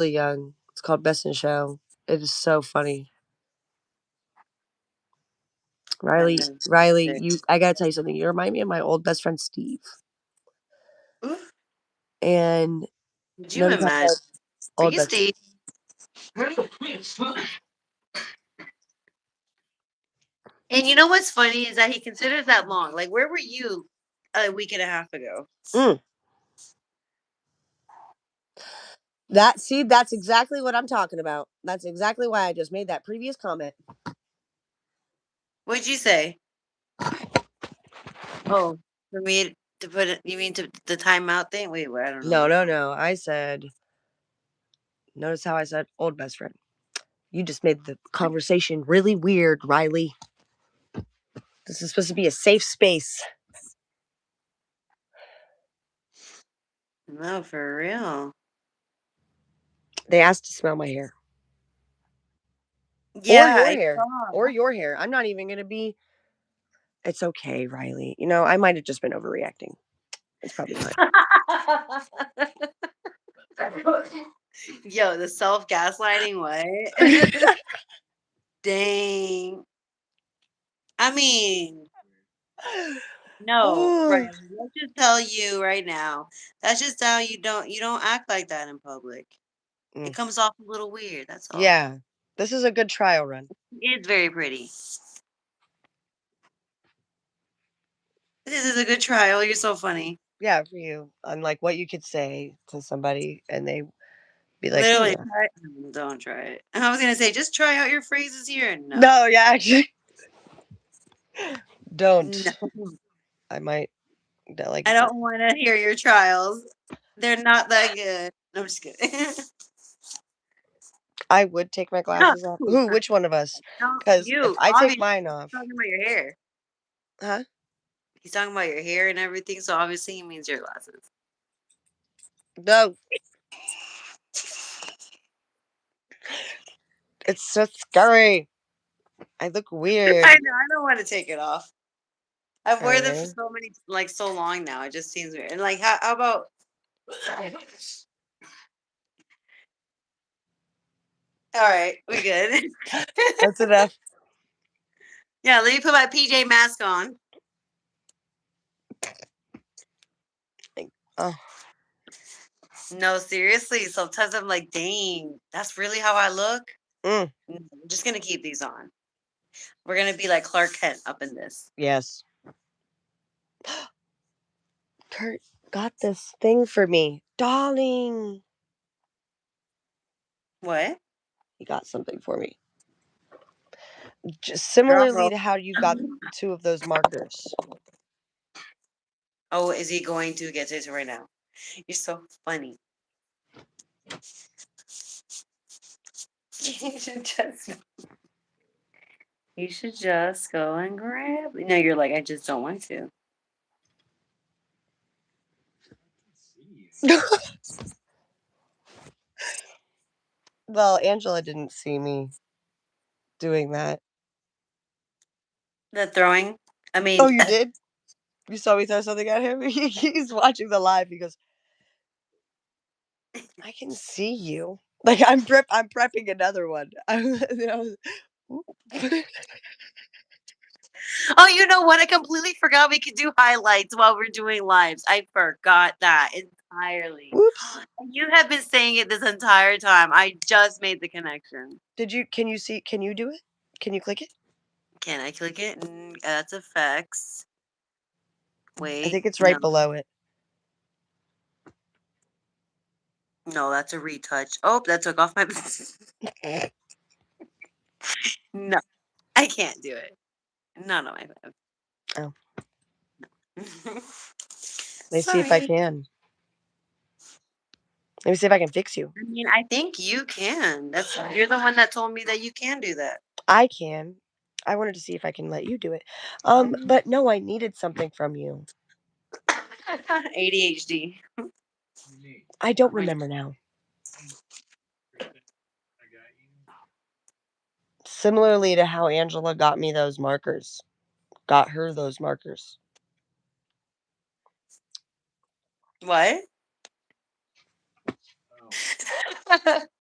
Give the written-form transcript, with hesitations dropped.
really young. It's called Best in Show. It is so funny. Riley, I gotta tell you something. You remind me of my old best friend Steve. Oof. And Could you imagine? Old best Steve. And you know what's funny is that he considers that long. Like, where were you a week and a half ago? That's exactly what I'm talking about. That's exactly why I just made that previous comment. What'd you say? Oh, for me to put it, you mean to the timeout thing? Wait, what? I don't know. No. I said, notice how I said old best friend. You just made the conversation really weird, Riley. This is supposed to be a safe space. No, for real. They asked to smell my hair. Yeah. Or your hair. I'm not even going to be. It's okay, Riley. You know, I might have just been overreacting. It's probably fine. Yo, the self-gaslighting what? Dang. I mean, no, right. Let's just tell you right now. That's just how you don't act like that in public. It comes off a little weird, that's all. Yeah. This is a good trial run. It's very pretty. This is a good trial. You're so funny. Yeah, for you. Unlike what you could say to somebody and they be like, Literally, don't try it. I was gonna say, just try out your phrases here. No, yeah, actually. Don't. No. I might. I don't want to hear your trials. They're not that good. No, I'm just kidding. I would take my glasses off. Who? Which one of us? Because if I take mine off. He's talking about your hair. Huh? He's talking about your hair and everything, so obviously he means your glasses. No. It's so scary. I look weird. I know. I don't want to take it off. I've worn them for so long now. It just seems weird. And how about? All right, we good. That's enough. Yeah, let me put my PJ mask on. Oh. No, seriously. Sometimes I'm like, dang, that's really how I look. I'm just gonna keep these on. We're gonna be like Clark Kent up in this. Yes. Kurt got this thing for me. Darling. What? He got something for me. Just similarly to how you got 2 of those markers. Oh, is he going to get to it right now? You're so funny. You should just go and grab. No, you're like, I just don't want to. Well, Angela didn't see me doing that. The throwing? I mean. Oh, you did? You saw me throw something at him? He's watching the live. He goes, I can see you. Like, I'm prepping another one. Oh, you know what? I completely forgot we could do highlights while we're doing lives. I forgot that entirely. Whoops. You have been saying it this entire time. I just made the connection. Can you do it? Can you click it? Can I click it? That's effects. Wait. I think it's right below it. No, that's a retouch. Oh, that took off my. No, I can't do it. Not on my phone. Oh. Let me see if I can. Let me see if I can fix you. I mean, I think you can. You're the one that told me that you can do that. I can. I wanted to see if I can let you do it. But no, I needed something from you. ADHD. I don't remember now. Similarly to how Angela got me those markers. Got her those markers. What?